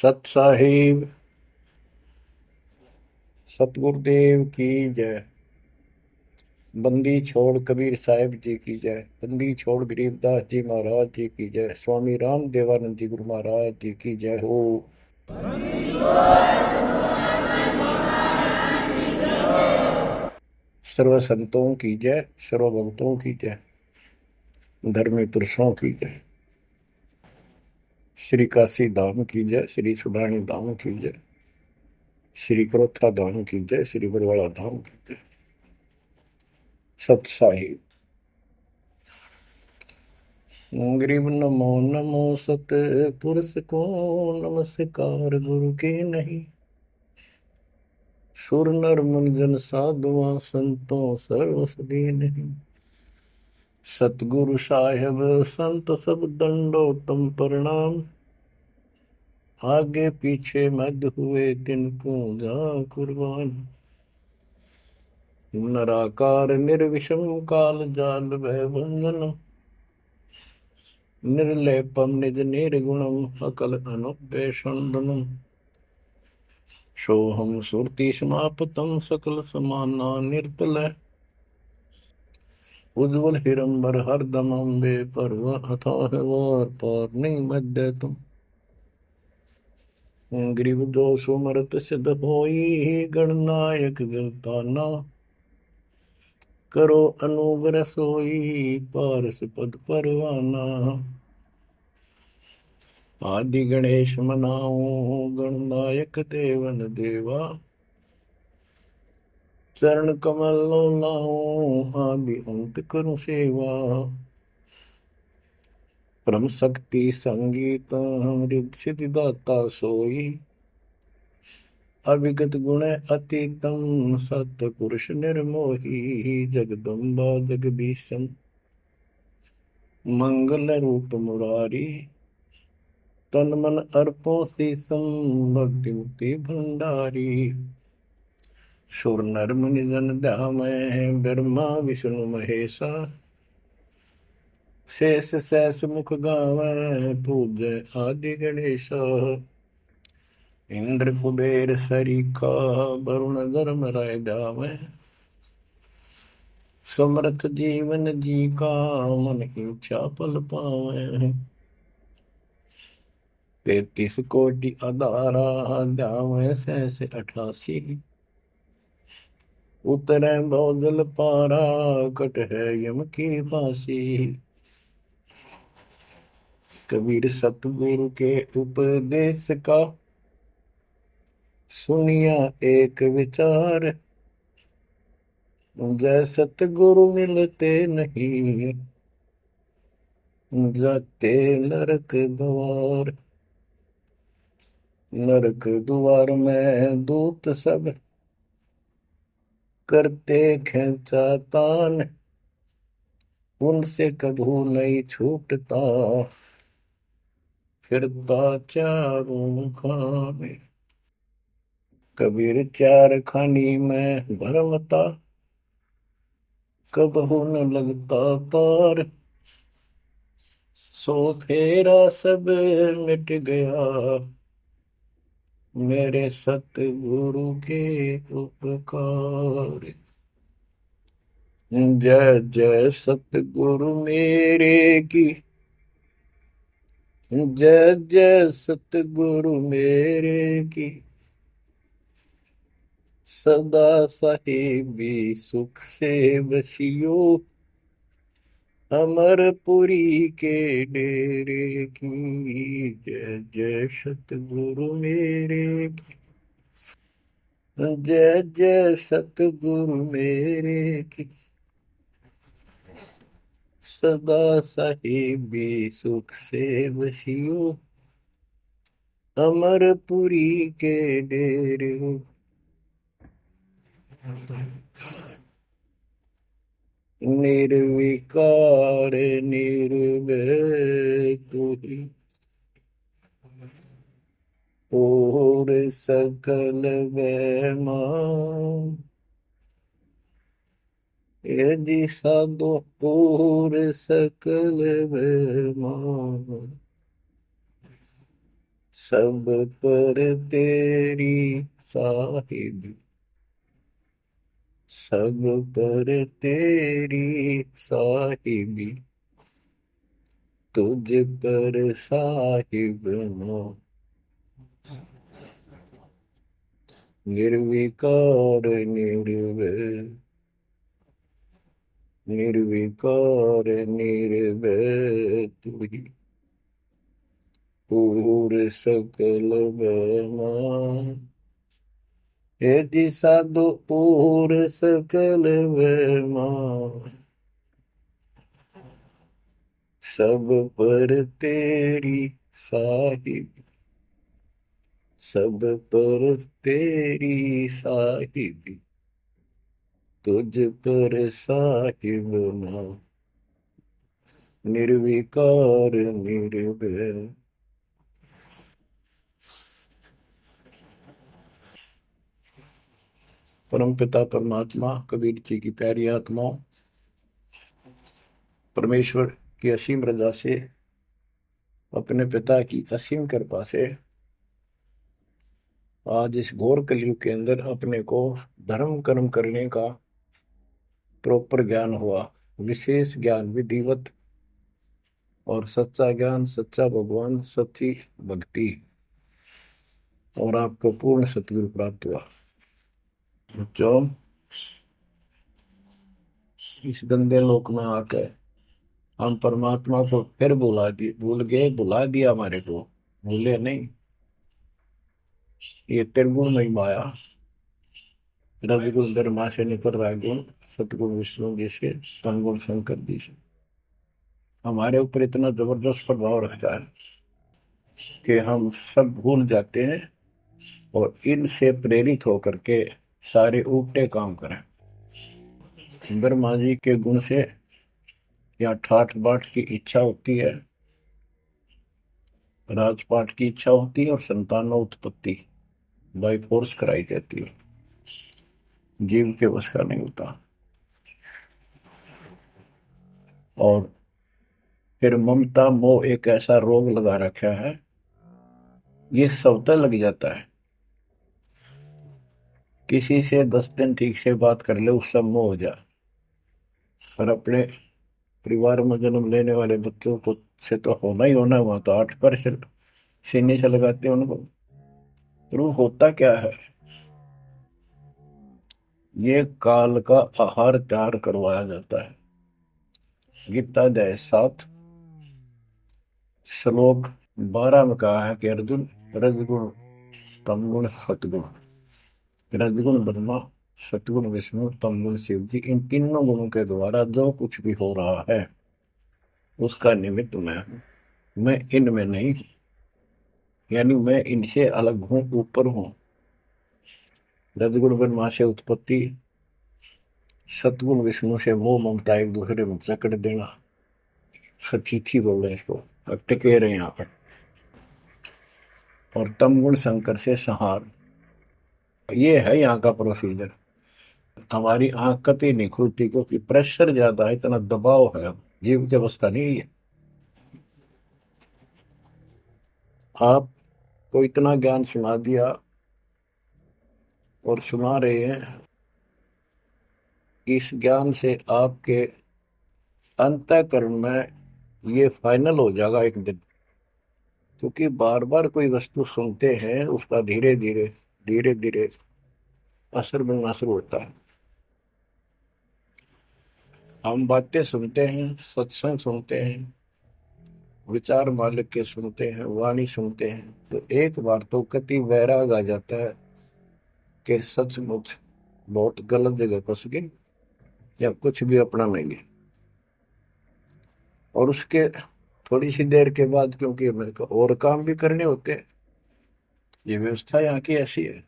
सत साहिब सतगुरुदेव की जय। बंदी छोड़ कबीर साहिब जी की जय। बंदी छोड़ गरीबदास जी महाराज जी की जय। स्वामी राम देवानंद जी गुरु महाराज जी की जय हो। सर्व संतों की जय, सर्व भक्तों की जय, धर्मी पुरुषों की जय। श्री काशी धाम की जय, श्री सुडानी धाम की जय, श्री क्रोथा धाम की जय, श्री बरवाड़ा धाम की जय। सत साहिब गरीब नमो नमो सत पुरुष को नमस्कार गुरु के नहीं। सुर नर मुनिजन साधुआ संतों सर्वस नहीं। सतगुरु साहेब संत सब दंडोतम प्रणाम। आगे पीछे मद हुए तिनको जा कुर्बान। नराकार निर्विषम काल जाल भय बंधन। निर्लेपम निज निर्गुणम अकल अनुपेशंदनम। सोहम सुरति समापतम सकल समाना निर्तल। उज्ज्वल हिरंबर हरदम अम्बे पर्व अथाह वार पार नहीं मध्य तुम। ग्रीव दोष सुमरत सिद्ध होई गणनायक गलताना। करो अनुग्रह सोई पारस पद परवाना। आदि गणेश मनाओ गणनायक देवन देवा। चरण कमल लाओ आदि अंत करूं सेवा। परम शक्ति संगीत अमृत सिद्धिदाता सोई। अविगत गुण अतीतम सत पुरुष निर्मोही। जगदम्बा जगदीशन मंगल रूप मुरारी। तन मन अर्पों शीसम भक्ति मुक्ति भंडारी। सुर नर मुनि जन ध्यामय ब्रह्मा विष्णु महेशा। शेष सहस मुख गावै पूज्य आदि गणेशा। इंद्र कुबेर सरीखा वरुण धर्म राय जावै। समर्थ जीवन जी का मन इच्छा पल पावै। 33 कोटि अदारा जावै सहस 88। उतरै बहुजल पारा कट है यम की फांसी। कबीर सतगुरु के उपदेश का सुनिया एक विचार। जय सतगुरु मिलते नहीं जाते नरक द्वार। नरक द्वार में दूत सब करते खेचा तान। उनसे कभू नहीं छूटता फिरता चारों खाने। कबीर चार खानी में भरमता कबहू न लगता पार। सो फेरा सब मिट गया मेरे सतगुरु के उपकार। जय जय सतगुरु मेरे की। जय जय सतगुरु मेरे की। सदा साहिबी सुख से बसियो। अमरपुरी के डेरे की। जय जय सतगुरु मेरे की। जय जय सतगुरु मेरे की। सदा साहिबी सुख से बसियो। अमरपुरी के डेरे। निर्विकार निर्भय कोई और सकल वैमा। यदि साधो और सकल वैमा। सब पर तेरी साहिबी, सब पर तेरी साहिबी, तुझ पर साहिब नो, निर्विकार निर्भय, निर्विकार निर्भय तू ही, पूर सकल बेमा, हे जी साधु पूर सकल बेमा, सब पर तेरी साहिब, सब पर तेरी साहिबी, तुझ पर साहिब ना, निर्विकार निर्भय। परम पिता परमात्मा कबीर जी की प्यारी आत्माओं, परमेश्वर की असीम रजा से, अपने पिता की असीम कृपा से आज इस घोर कलयुग के अंदर अपने को धर्म कर्म करने का प्रॉपर ज्ञान हुआ, विशेष ज्ञान विधिवत, और सच्चा ज्ञान, सच्चा भगवान, सच्ची भक्ति, और आपको पूर्ण सतगुरु प्राप्त हुआ। जो इस गंदे लोक में आकर हम परमात्मा को फिर भूल गए, भुला दिया हमारे को, भूले नहीं। ये त्रिगुण में माया, रविगुण धर्मा से निकल रहा है गुण, सतगुण विष्णु जी से, तमगुण शंकर जी से हमारे ऊपर इतना जबरदस्त प्रभाव रखता है कि हम सब भूल जाते हैं और इनसे प्रेरित होकर के सारे उल्टे काम करें। ब्रह्मा जी के गुण से या ठाठ बाट की इच्छा होती है, राजपाट की इच्छा होती है, और संतानोत्पत्ति बाई फोर्स कराई जाती है, जीव के वश का नहीं होता। और फिर ममता मोह एक ऐसा रोग लगा रखा है, ये सबता लग जाता है। किसी से 10 दिन ठीक से बात कर ले, उससे मोह हो जा, और अपने परिवार में जन्म लेने वाले बच्चों को से तो होना ही होना, वहां तो 8% सीने से लगाते हैं उनको। तो होता क्या है, ये काल का आहार तैयार करवाया जाता है। गीता अध्याय 7 श्लोक 12 में कहा है कि अर्जुन, रजगुण तमगुण सतगुण, रजगुण ब्रह्मा, सतगुण विष्णु, तमगुण शिव जी, इन तीनों गुणों के द्वारा जो कुछ भी हो रहा है उसका निमित्त मैं हूं, मैं इनमें नहीं हूं, यानी मैं इनसे अलग हूं, ऊपर हूं। रजगुण ब्रह्मा से उत्पत्ति, सतगुण विष्णु से मोह ममता एक दूसरे में जकड़ देना, सतीथी बोले इसको, अब टिके रहे यहाँ पर, और तमगुण शंकर से संहार। ये है यहाँ का प्रोसीजर। हमारी आंख कतई नहीं खुलती क्योंकि प्रेशर ज्यादा है, इतना दबाव है, जीव की अवस्था नहीं है। आपको इतना ज्ञान सुना दिया और सुना रहे हैं, इस ज्ञान से आपके अंतःकरण में ये फाइनल हो जाएगा एक दिन, क्योंकि बार बार कोई वस्तु सुनते हैं उसका धीरे धीरे धीरे धीरे असर बनना शुरू होता है। हम बातें सुनते हैं, सत्संग सुनते हैं, विचार मालिक के सुनते हैं, वाणी सुनते हैं, तो एक बार तो कति वैराग आ जाता है कि सचमुच बहुत गलत जगह फंस गए या कुछ भी अपना लेंगे। और उसके थोड़ी सी देर के बाद, क्योंकि मेरे को और काम भी करने होते हैं, ये व्यवस्था यहाँ की ऐसी है,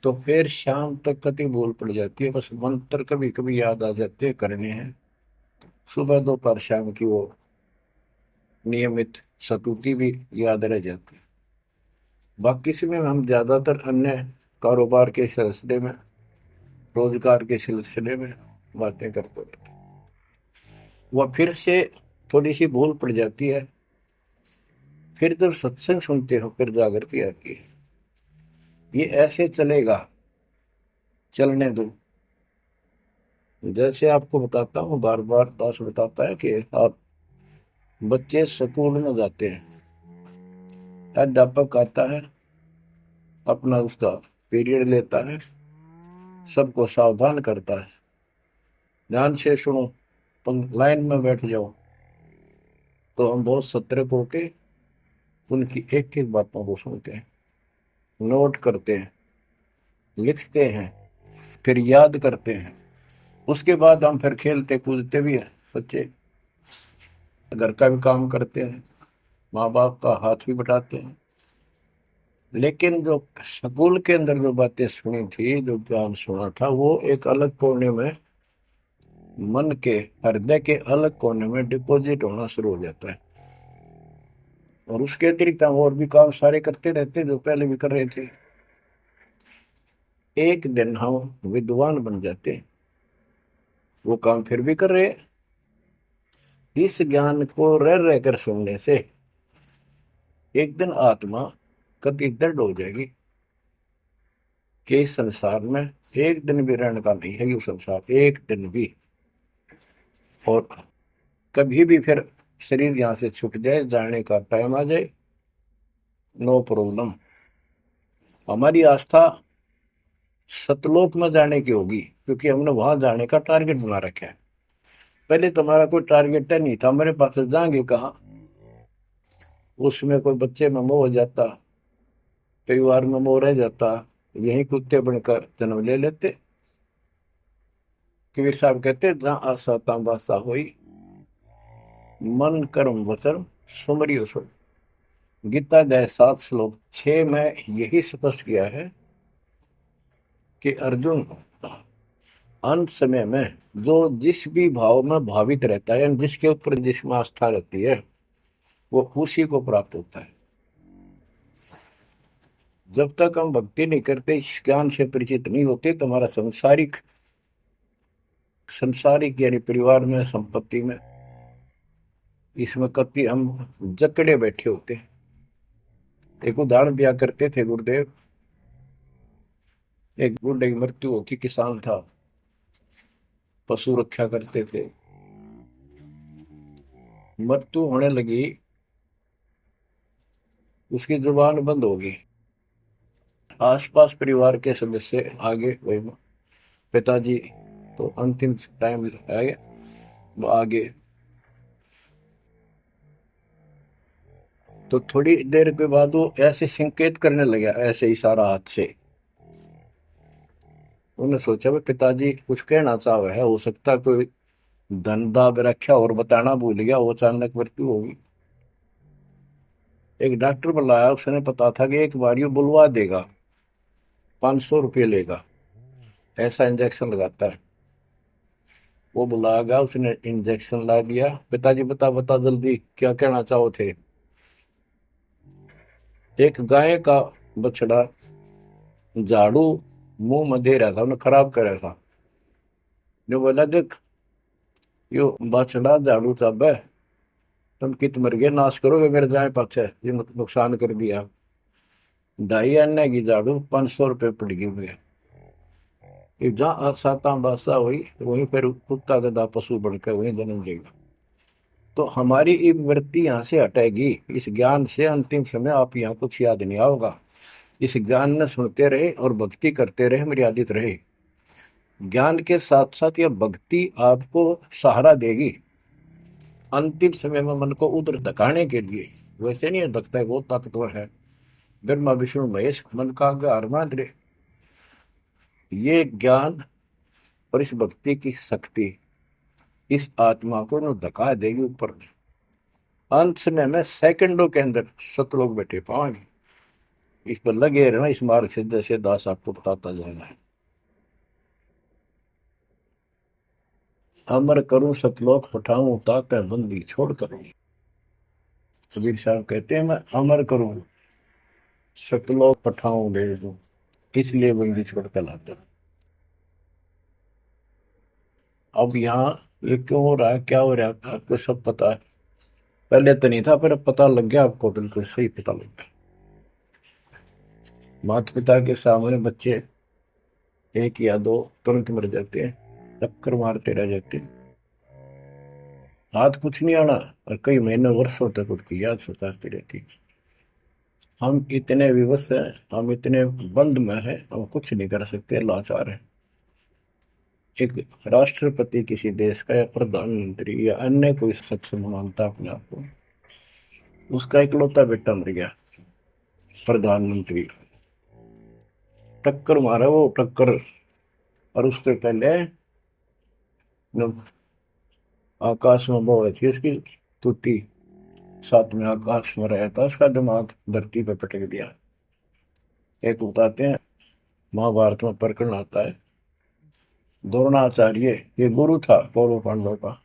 तो फिर शाम तक कति भूल पड़ जाती है, बस मंत्र कभी कभी याद आ जाते हैं करने हैं, सुबह दोपहर शाम की वो नियमित सतुति भी याद रह जाती है। बाकी समय हम ज्यादातर अन्य कारोबार के सिलसिले में, रोजगार के सिलसिले में बातें करते हैं, वह फिर से थोड़ी सी भूल पड़ जाती है, फिर जब सत्संग सुनते हो फिर जागृति आती है। ये ऐसे चलेगा, चलने दो। जैसे आपको बताता हूँ, बार बार दास बताता है कि आप बच्चे स्कूल में जाते हैं, अध्यापक आता है, अपना उसका पीरियड लेता है, सबको सावधान करता है, ध्यान से सुनो, लाइन में बैठ जाओ। तो हम बहुत सतर्क होके उनकी एक एक बातों को सुनते हैं, नोट करते हैं, लिखते हैं, फिर याद करते हैं। उसके बाद हम फिर खेलते कूदते भी हैं, बच्चे घर का भी काम करते हैं, माँ बाप का हाथ भी बटाते हैं। लेकिन जो स्कूल के अंदर जो बातें सुनी थी, जो ज्ञान सुना था, वो एक अलग कोने में, मन के हृदय के अलग कोने में डिपॉजिट होना शुरू हो जाता है। और उसके अतिरिक्त हम और भी काम सारे करते रहते जो पहले भी कर रहे थे। एक दिन हम विद्वान बन जाते, वो काम फिर भी कर रहे। इस ज्ञान को रह रहकर सुनने से एक दिन आत्मा कति दृढ़ हो जाएगी कि इस संसार में एक दिन भी रहने का नहीं है, ये संसार एक दिन भी। और कभी भी फिर शरीर यहां से छूट जाए, जाने का टाइम आ जाए, नो प्रॉब्लम। हमारी आस्था सतलोक में जाने की होगी, क्योंकि हमने वहां जाने का टारगेट बना रखा है। पहले तुम्हारा कोई टारगेट नहीं था, मेरे पास जाएंगे कहाँ। उसमें कोई बच्चे में मोह हो जाता, परिवार में मोह रह जाता, यही कुत्ते बनकर जन्म ले लेते। कबीर साहब कहते, जहाँ आशा तहाँ बासा हुई, मन कर्म वचन सुमरियो सो। गीता अध्याय 7 श्लोक 6 में यही स्पष्ट किया है कि अर्जुन, अंत समय में जो जिस भी भाव में भावित रहता है, जिसके ऊपर जिसमें आस्था रहती है, वो उसी को प्राप्त होता है। जब तक हम भक्ति नहीं करते, इस ज्ञान से परिचित नहीं होते, तो हमारा संसारिक संसारिक यानी परिवार में, संपत्ति में, इसमें कभी हम जकड़े बैठे होते हैं। एक उदाहरण दिया करते थे गुरुदेव, एक बूढ़े की मृत्यु होती, किसान था, पशु रक्षा करते थे, मृत्यु होने लगी, उसकी जुबान बंद हो गई। आसपास परिवार के सदस्य आगे, वही पिताजी तो अंतिम टाइम आ गया, वो आगे। तो थोड़ी देर के बाद वो ऐसे संकेत करने लगा, ऐसे इशारा हाथ से। उन्होंने सोचा भाई पिताजी कुछ कहना चाह रहे है, हो सकता कोई धंधा रखा और बताना भूल गया, वो अचानक मृत्यु होगी। एक डॉक्टर बुलाया, उसने पता था कि एक बार ये बुलवा देगा, 500 रुपये लेगा, ऐसा इंजेक्शन लगाता है। वो बुला गया, उसने इंजेक्शन ला दिया। पिताजी बता बता जल्दी क्या कहना चाहो थे। एक गाय का बछड़ा झाड़ू मुंह में दे रहा था, उन्हें खराब कर रहा था। जो बोला, देख यो बछड़ा झाड़ू चाबे, तुम कित मर गए, नाश करोगे मेरे गाय पक्ष है, ये नुकसान कर दिया। 2.5 आने की झाड़ू 500 रुपये पड़ गई हुए। जहाँ साता बादशाह हुई, वहीं फिर कुत्ता गधा पशु बनकर वहीं जन्म लेगा। तो हमारी ये वृत्ति यहाँ से हटेगी इस ज्ञान से। अंतिम समय आप यहाँ कुछ याद नहीं आओगा, इस ज्ञान में सुनते रहे और भक्ति करते रहे, मर्यादित रहे। ज्ञान के साथ साथ यह भक्ति आपको सहारा देगी अंतिम समय में, मन को उधर धकाने के लिए। वैसे नहीं धकता है, बहुत ताकतवर है, ब्रह्मा विष्णु महेश मन का आधार मान रहे। ये ज्ञान और इस भक्ति की शक्ति इस आत्मा को न धका देगी ऊपर। अंत समय में सेकंडों के अंदर सतलोक बैठे पाएंगे। इस पर लगे रहना, इस मार्ग से जैसे दास आपको बताता जाएगा। अमर करूं सतलोक पठाऊं, ताकत बंदी छोड़ कर। कबीर साहब कहते हैं, मैं अमर करूं सतलोक पठाऊं भेज दूं, इसलिए बंदी छोड़ कर लाता। अब यहाँ ये क्यों हो रहा है, क्या हो रहा है, आपको सब पता है। पहले तो नहीं था, पर अब पता लग गया आपको, बिल्कुल सही पता लग गया। माता पिता के सामने बच्चे एक या दो तुरंत मर जाते हैं, चक्कर मारते रह जाते हैं, हाथ कुछ नहीं आना, और कई महीने वर्षों तक उनकी याद सताती रहती है। हम इतने विवश हैं, हम इतने बंद में हैं, हम कुछ नहीं कर सकते, लाचार हैं। एक राष्ट्रपति किसी देश का, या प्रधानमंत्री, या अन्य कोई शख्स मानता अपने आप को, उसका इकलौता बेटा मर गया, प्रधानमंत्री, टक्कर मारा वो टक्कर। और उससे पहले जब आकाश में वो हुई थी उसकी तुती, साथ में आकाश में रहा था, उसका दिमाग धरती पे पटक दिया। एक बताते हैं, महाभारत में प्रकरण आता है, द्रोणाचार्य, ये गुरु था कौरव पांडव का,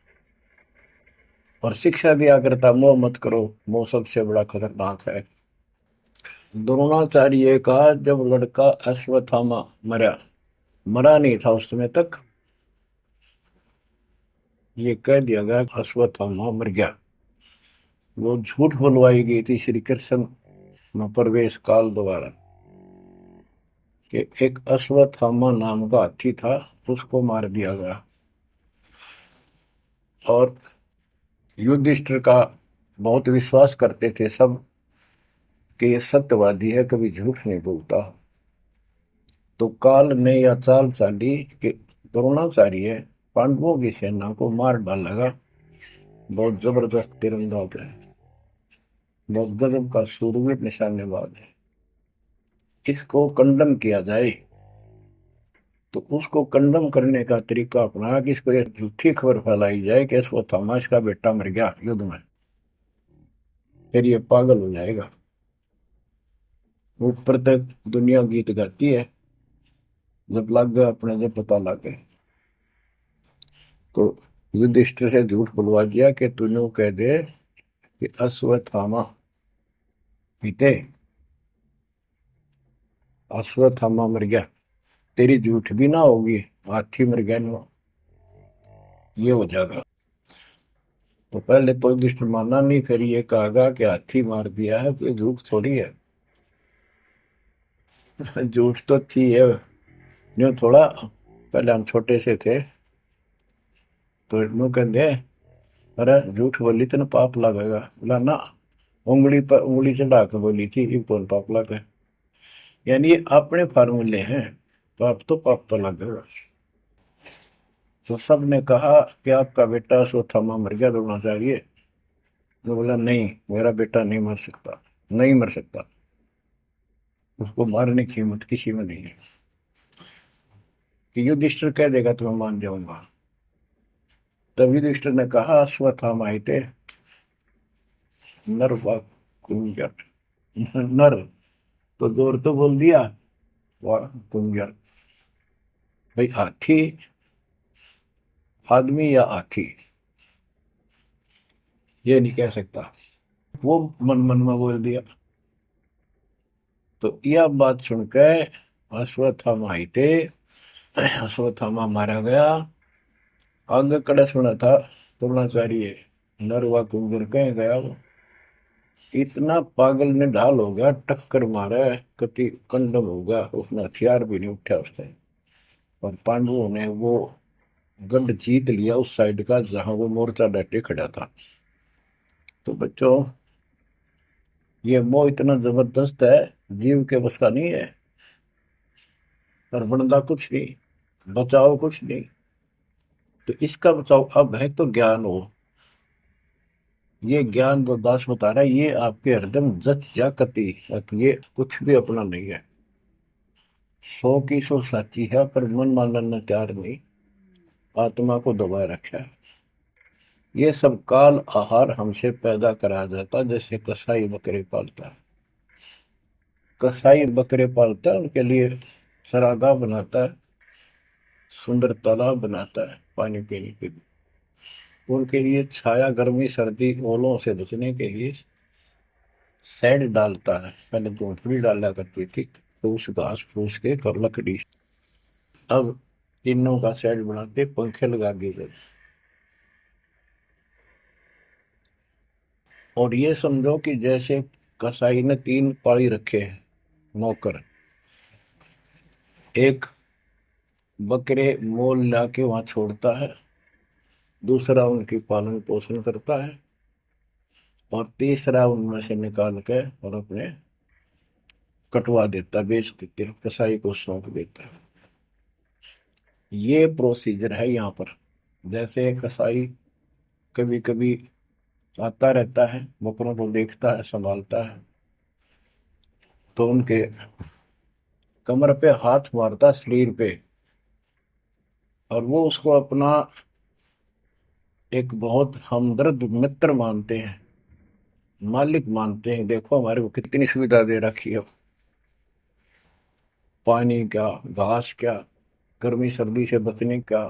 और शिक्षा दिया करता, मोह मत करो, मोह सबसे बड़ा खतरनाक है। द्रोणाचार्य का जब लड़का अश्वत्थामा मरा, मरा नहीं था उस समय तक, ये कह दिया गया कि अश्वत्थामा मर गया। वो झूठ बुलवाई गई थी श्री कृष्ण में प्रवेश काल द्वारा, कि एक अश्वत्थामा नाम का हाथी था, उसको मार दिया गया। और युधिष्ठिर का बहुत विश्वास करते थे सब, कि ये सत्यवादी है, कभी झूठ नहीं बोलता। तो काल ने यह चाल चाली कि द्रोणाचार्य पांडवों की सेना को मार डालेगा। बहुत जबरदस्त तीरंदाज है, बहुत गजब का शूरवीर निशानेबाज है, इसको कंडम किया जाए। तो उसको कंडम करने का तरीका अपनाया कि इसको एक झूठी खबर फैलाई जाए कि अश्वत्थामा का बेटा मर गया युद्ध में, फिर ये पागल हो जाएगा। ऊपर तक दुनिया गीत गाती है, जब लग गए अपने, जब पता लग गए तो युधिष्ठिर से झूठ बुलवा दिया कि तूने कह दे कि अश्वत्थामा पीते, अश्वत्थामा मर गया, तेरी झूठ भी ना होगी, हाथी मर गया ना, ये हो जाएगा। तो पहले तो युधिष्ठिर माना नहीं, फिर ये कहा कि हाथी मार दिया है, तो झूठ थोड़ी है। झूठ तो थी है, यूं थोड़ा। पहले हम छोटे से थे तो यूं कहते, अरे झूठ बोली तो ना पाप लगेगा, बोला ना, उंगली पर उंगली चढ़ा के बोली थी, ये कौन पाप लगे। यानी ये अपने फार्मूले हैं, पाप तो लगेगा। तो सब ने कहा कि आपका बेटा अश्वत्थामा मर गया, द्रोणाचार्य। तो बोला नहीं, मेरा बेटा नहीं मर सकता, नहीं मर सकता, उसको मारने की हिम्मत किसी में नहीं है। कि युधिष्ठिर कह देगा तो मैं मान जाऊंगा। तब युधिष्ठिर ने कहा, अश्वत्थामा हिते नर वा कुंजर, नर तो जोर तो बोल दिया, वाह कुंजर, भाई हाथी आदमी या हाथी, ये नहीं कह सकता। वो मन मन में बोल दिया। तो यह बात सुनकर अश्वत्थामा हिते, अश्वत्थामा मारा गया। आगे कड़ा सुना था द्रोणाचार्य, नरवा कुंजर कह गया वो, इतना पागल ने ढाल हो गया, टक्कर मारा, कति कंडम हो गया, उसने हथियार भी नहीं उठा उसने। और पांडवों ने वो गढ़ जीत लिया उस साइड का जहां वो मोर्चा डटे खड़ा था। तो बच्चों, ये मोह इतना जबरदस्त है, जीव के बस का नहीं है। और बनता कुछ नहीं, बचाओ कुछ नहीं। तो इसका बचाओ अब है तो ज्ञान हो। ये ज्ञान जो दास बता रहा है, ये आपके हृदय में जच जा कति, ये कुछ भी अपना नहीं है। 100 की 100 साची है, पर मन मानने तैयार नहीं, आत्मा को दबाए रखा है। ये सब काल आहार हमसे पैदा कराया जाता, जैसे कसाई बकरे पालता है। कसाई बकरे पालता है, उनके लिए सरागाह बनाता है, सुंदर तालाब बनाता है पानी पीने के लिए, उनके लिए छाया, गर्मी, सर्दी, ओलों से बचने के लिए शेड डालता है। पहले झोंपड़ी डाला करती थी, तो उस घास फूस के और लकड़ी, अब टीनों का शेड बनाते, पंखे लगा दिए जाते। और ये समझो कि जैसे कसाई ने 3 पाली रखे हैं नौकर, एक बकरे मोल लाके वहां छोड़ता है, दूसरा उनकी पालन पोषण करता है, और तीसरा उनमें से निकाल के और अपने कटवा देता, बेच देते हैं, कसाई को सौंप देता है। ये प्रोसीजर है यहाँ पर। जैसे कसाई कभी कभी आता रहता है, बकरों को देखता है, संभालता है, तो उनके कमर पे हाथ मारता, शरीर पे, और वो उसको अपना एक बहुत हमदर्द मित्र मानते हैं, मालिक मानते हैं। देखो हमारे को कितनी सुविधा दे रखी है, पानी क्या, घास क्या, गर्मी सर्दी से बचने का।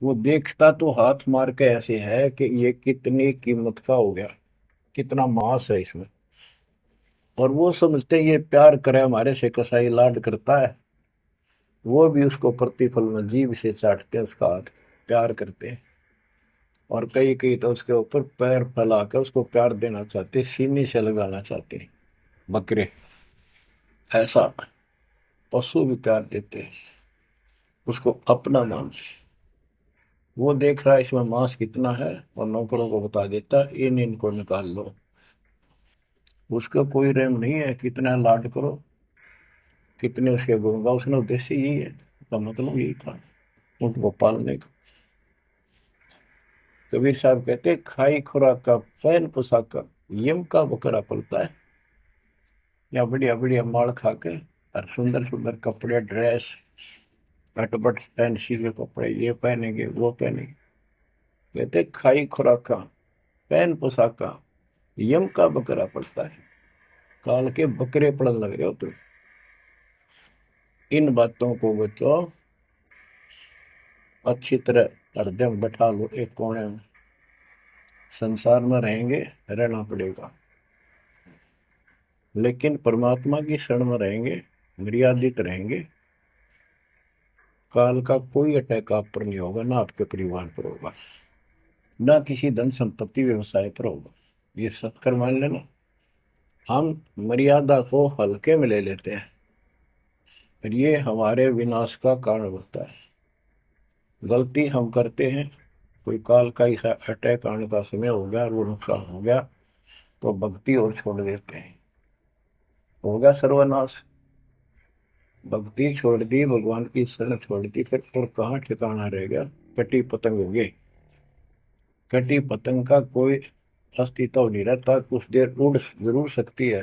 वो देखता तो हाथ मार के ऐसे है कि ये कितनी कीमत का हो गया, कितना मांस है इसमें। और वो समझते हैं ये प्यार करे हमारे से, कसाई लाड करता है, वो भी उसको प्रतिफल में जीभ से चाटते हैं उसका हाथ, प्यार करते हैं। और कई कई तो उसके ऊपर पैर फैला कर उसको प्यार देना चाहते, सीने से लगाना चाहते हैं बकरे। ऐसा पशु भी प्यार देते हैं, उसको अपना मांस। वो देख रहा है इसमें मांस कितना है, और नौकरों को बता देता है इन इनको निकाल लो। उसका कोई रहम नहीं है, कितना लाड करो, कितने उसके गुण गाओ। उसने उद्देश्य यही है, उसका मतलब यही था, उनको पालने का। कबीर साहब कहते खाई खुराक का पैन पोशाक का यम का बकरा पलता है। या बढ़िया बढ़िया माल खा के और सुंदर सुंदर कपड़े, ड्रेस, कटपट फैंसी के कपड़े, ये पहनेंगे वो पहनेंगे। कहते खाई खुराक का पैन पोशाक का यम का बकरा पड़ता है। काल के बकरे पड़न लग रहे हो तुम। इन बातों को बच्चों अच्छी तरह हृदय में बैठा लो एक कोने में। संसार में रहेंगे, रहना पड़ेगा, लेकिन परमात्मा की शरण में रहेंगे, मर्यादित रहेंगे। काल का कोई अटैक आप पर नहीं होगा, ना आपके परिवार पर होगा, ना किसी धन संपत्ति व्यवसाय पर होगा। ये सत्कर मान लेना। हम मर्यादा को हल्के में ले लेते हैं, और ये हमारे विनाश का कारण होता है। गलती हम करते हैं, कोई काल का ऐसा अटैक आने का समय हो गया और वो नुकसान हो गया, तो भक्ति और छोड़ देते हैं, हो गया सर्वनाश। भक्ति छोड़ दी, भगवान की शरण छोड़ दी, फिर और कहाँ ठिकाना रह गया। कटी पतंग हो गई। कटी पतंग का कोई अस्तित्व नहीं रहता, कुछ देर उड़ जरूर सकती है,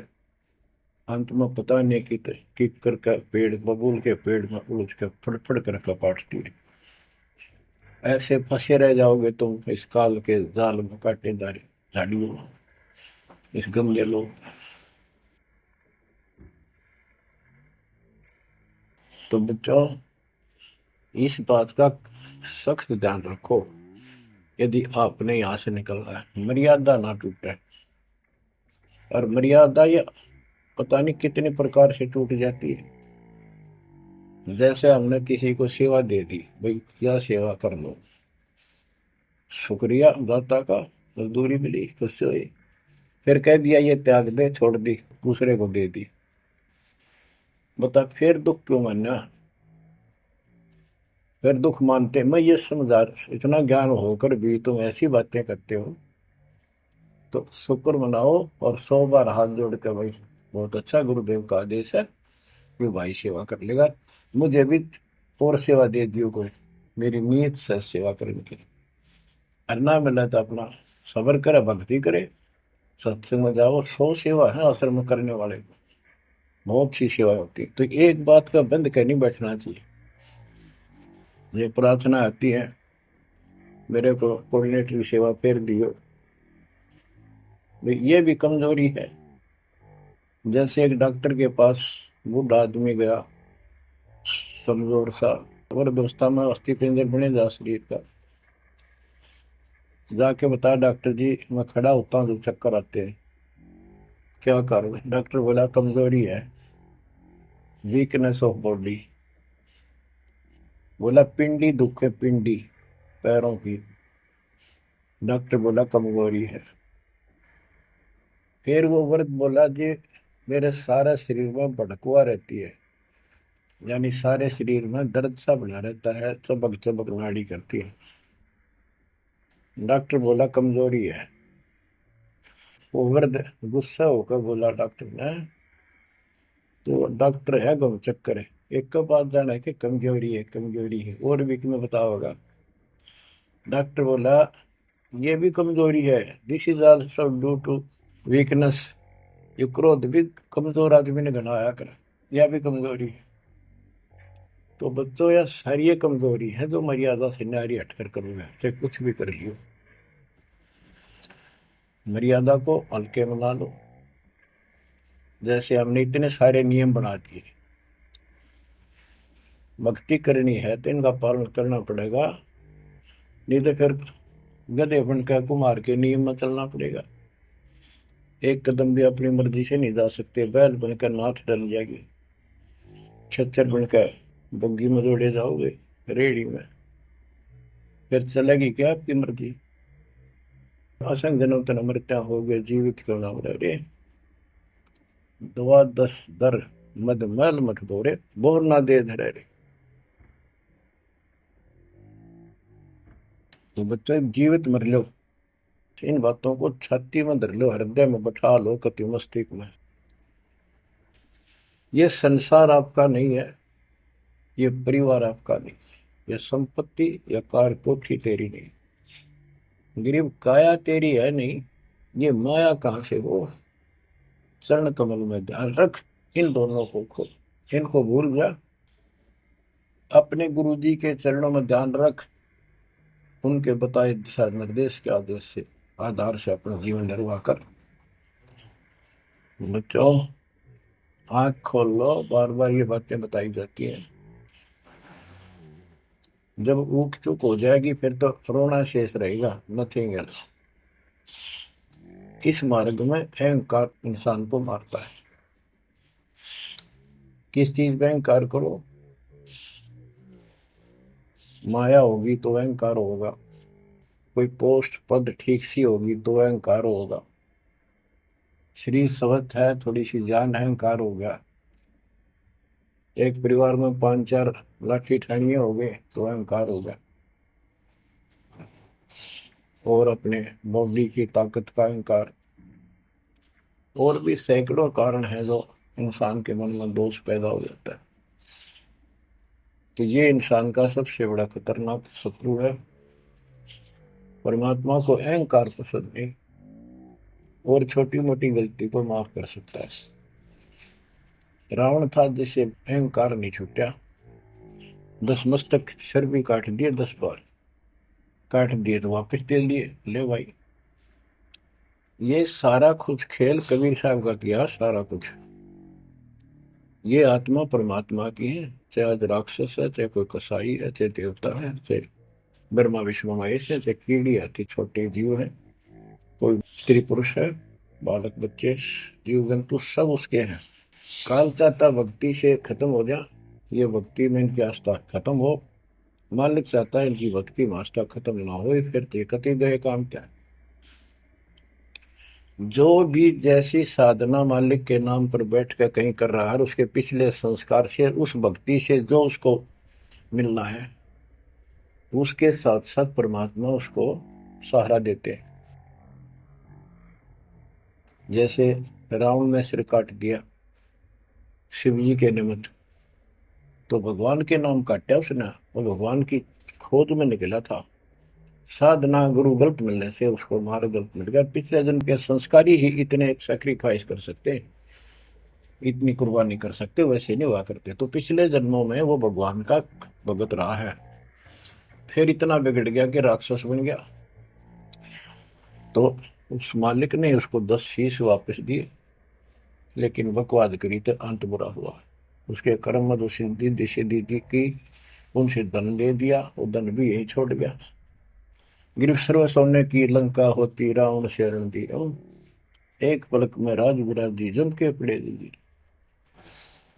अंत में पता नहीं कि कर पेड़, बबूल के पेड़ में उड़ के फड़फड़ कर कपाटती है। ऐसे फंसे रह जाओगे तुम इस काल के जाल में, कांटेदार झाड़ियों में, इस गंदे लोग। तो बच्चों इस बात का सख्त ध्यान रखो, यदि आपने यहाँ से निकलना है, मर्यादा ना टूटे। और मर्यादा ये पता नहीं कितने प्रकार से टूट जाती है। जैसे हमने किसी को सेवा दे दी, भाई क्या सेवा कर लो, शुक्रिया दाता का, मजदूरी मिली, खुश हुई। फिर कह दिया ये त्याग दे, छोड़ दी, दूसरे को दे दी। बता फिर दुख क्यों मानना। फिर दुख मानते, मैं ये समझा, इतना ज्ञान होकर भी तुम ऐसी बातें करते हो, तो शुक्र मनाओ और 100 बार हाथ जोड़ के, भाई बहुत अच्छा, गुरुदेव का आदेश है कि भाई सेवा कर लेगा, मुझे भी और सेवा दे दियो कोई, मेरी नीयत से सेवा करने की। अन्ना मिला तो अपना सबर करे, भक्ति करे, सत्संग में जाओ। 100 सेवा है आश्रम में करने वाले को, बहुत सी सेवा होती है। तो एक बात का बंद कर नहीं बैठना चाहिए। ये प्रार्थना आती है, मेरे को कोऑर्डिनेटर की सेवा फेर दियो, ये भी कमजोरी है। जैसे एक डॉक्टर के पास बूढ़ा आदमी गया, कमजोर सा, और दोस्ता में अस्थि पिंजर बने जा शरीर का, जाके बता डॉक्टर जी मैं खड़ा होता हूँ तो चक्कर आते हैं, क्या करूँ। डॉक्टर बोला कमजोरी है, वीकनेस ऑफ बॉडी। बोला पिंडी दुख है, पिंडी पैरों की। डॉक्टर बोला कमजोरी है। फिर वो व्रत बोला जी, मेरे सारे शरीर में भड़कुआ रहती है, यानी सारे शरीर में दर्द सा बना रहता है, चबक चबक नाड़ी करती है। डॉक्टर बोला कमजोरी है। वो वृद्ध गुस्सा होकर बोला डॉक्टर ने, तो डॉक्टर है गम चक्कर है, एक का बात जाना है कि कमजोरी है, कमजोरी है, और भी तुम्हें पता होगा। डॉक्टर बोला ये भी कमजोरी है, this is also due to weakness. ये क्रोध भी कमजोर आदमी ने घना आया कर, यह भी कमजोरी है। तो बच्चों यह सारी ये कमजोरी है जो मर्यादा से नारी हटकर करोगे, चाहे कुछ भी कर लियो। मर्यादा को हल्के में ना लो। जैसे हमने इतने सारे नियम बना दिए, भक्ति करनी है तो इनका पालन करना पड़ेगा, नहीं तो फिर गधे बनकर कुमार के नियम में चलना पड़ेगा। एक कदम भी अपनी मर्जी से नहीं जा सकते, बैल बनकर नाथ डल जाएगी, छच्चर बनकर बग्गी में दौड़े जाओगे, रेडी में, फिर चलेगी क्या आपकी मर्जी। असंग जन्म तन मृत्या हो गए, जीवित क्यों ना रे। दवा दस दर मद मैल मठ बोरे, बोर ना दे धरे रे। तो बच्चों जीवित मर लो, इन बातों को छाती में धर लो, हृदय में बैठा लो, कति मस्तिष्क में। ये संसार आपका नहीं है, ये परिवार आपका नहीं, ये संपत्ति या कार कोठी तेरी नहीं, गरीब काया तेरी है नहीं, ये माया कहां से हो। चरण कमल में ध्यान रख, इन दोनों को खो, इनको भूल जा, अपने गुरु जी के चरणों में ध्यान रख, उनके बताए दिशा निर्देश के आदेश से आधार से अपना जीवन निर्वाह कर। बच्चों आंख खोल लो, बार बार ये बातें बताई जाती हैं। जब ऊक चुक हो जाएगी फिर तो रोना शेष रहेगा, नथिंग एल्स। इस मार्ग में अहंकार इंसान को मारता है। किस चीज में अहंकार करो, माया होगी तो अहंकार होगा, कोई पोस्ट पद ठीक सी होगी तो अहंकार होगा, शरीर स्वस्थ है, थोड़ी सी जान, अहंकार हो गया, एक परिवार में 5-4 लाठी ठाणिये हो गए तो अहंकार हो गया, और अपने बॉडी की ताकत का अहंकार। और भी सैकड़ों कारण है जो इंसान के मन में दोष पैदा हो जाता है। तो ये इंसान का सबसे बड़ा खतरनाक शत्रु है। परमात्मा को अहंकार पसंद नहीं, और छोटी मोटी गलती को माफ कर सकता है। रावण था जिसे अहंकार नहीं छूटा, 10 मस्तक सर भी काट दिए, 10 बार काट दिए तो वापस दे लिए, ले भाई। ये सारा कुछ खेल कबीर साहब का किया, सारा कुछ। ये आत्मा परमात्मा की है, चाहे आज राक्षस है, चाहे कोई कसाई है, चाहे देवता है, चाहे ब्रह्मा विष्णु महेश है, चाहे कीड़ी आती छोटे जीव है, कोई स्त्री पुरुष है, बालक बच्चे, जीव जंतु सब उसके हैं। काल चाहता भक्ति से खत्म हो जा, ये भक्ति में इनकी आस्था खत्म हो, मालिक चाहता है इनकी भक्ति में आस्था खत्म ना हो, फिर तो कति गए काम क्या। जो भी जैसी साधना मालिक के नाम पर बैठ कर कहीं कर रहा है, उसके पिछले संस्कार से, उस भक्ति से जो उसको मिलना है, उसके साथ साथ परमात्मा उसको सहारा देते हैं। जैसे रावण ने सिर काट दिया शिव जी के निमित्त, तो भगवान के नाम काटा उसने, वो भगवान की खोज में निकला था। साधना गुरु गलत मिलने से उसको मार्ग गलत मिल गया, पिछले जन्म के संस्कारी ही इतने सेक्रीफाइस कर सकते हैं, इतनी कुर्बानी कर सकते, वैसे नहीं हुआ करते। तो पिछले जन्मों में वो भगवान का भगत रहा है, फिर इतना बिगड़ गया कि राक्षस बन गया। तो उस मालिक ने उसको 10 शीश वापस दिए, लेकिन बकवाद करी तो अंत बुरा हुआ। उसके कर्म मधु सिद्धि सिद्धि की, उनसे धन दे दिया, वो धन भी यही छोड़ गया। गिरफ्त सर्व सोने की लंका होती, रावण शरण दी, एक पलक में राज विराजी, जम के पड़े दी,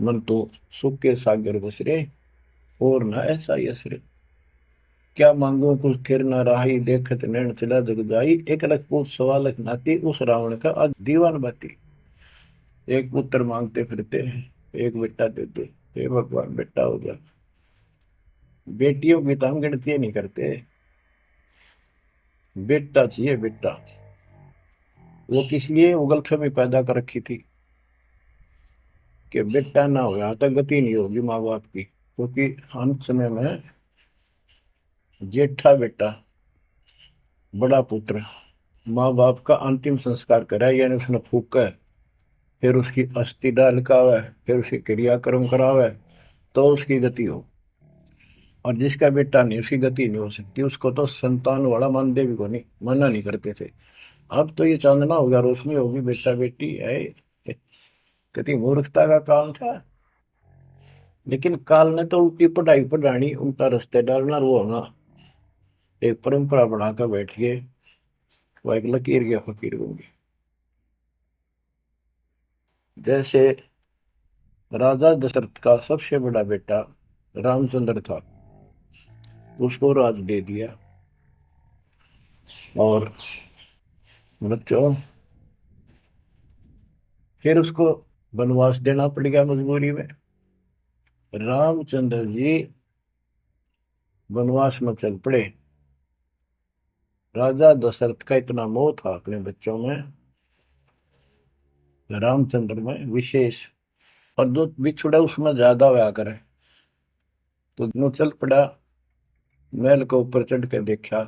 मन तो सुख के सागर बसरे, और न ऐसा यसरे। क्या मांगो कुछ थिर न राही, देखत नैन चला जग जाई। एक लख पूत सवा लख नाती, उस रावण का आज दीवान बाती। एक पुत्र मांगते फिरते हैं, एक बेटा देते। हे भगवान, बेटा हो गया। बेटियों की तो हम गिनती नहीं करते। बेटा चाहिए, बेटा। वो किस लिए वो गलतफहमी पैदा कर रखी थी कि बेटा ना हो तो गति नहीं होगी माँ बाप की, क्योंकि अंत समय में जेठा बेटा, बड़ा पुत्र, माँ बाप का अंतिम संस्कार कराए, यानी उसने फूका है, फिर उसकी अस्थि डाल करावे, फिर उसकी क्रियाक्रम करावे, तो उसकी गति हो। और जिसका बेटा नहीं, उसकी गति नहीं हो सकती। उसको तो संतान वाला मानते भी को नहीं, मना नहीं करते थे। अब तो ये चांदना होगा, रोशनी होगी, बेटा बेटी है। कितनी मूर्खता का काम था। लेकिन काल ने तो उल्टी पढ़ाई पढ़ानी, उल्टा रास्ते डालना, वो होना। एक परंपरा बनाकर बैठ गए, वो एक लकीर के फकीर होंगे। जैसे राजा दशरथ का सबसे बड़ा बेटा रामचंद्र था, उसको राज दे दिया। और बच्चों, फिर उसको वनवास देना पड़ गया मजबूरी में। रामचंद्र जी वनवास में चल पड़े। राजा दशरथ का इतना मोह था अपने बच्चों में, रामचंद्र में विशेष, और जो बिछुड़ा उसमें ज्यादा हुआ करे, तो नो चल पड़ा। महल के ऊपर चढ़ के देखा,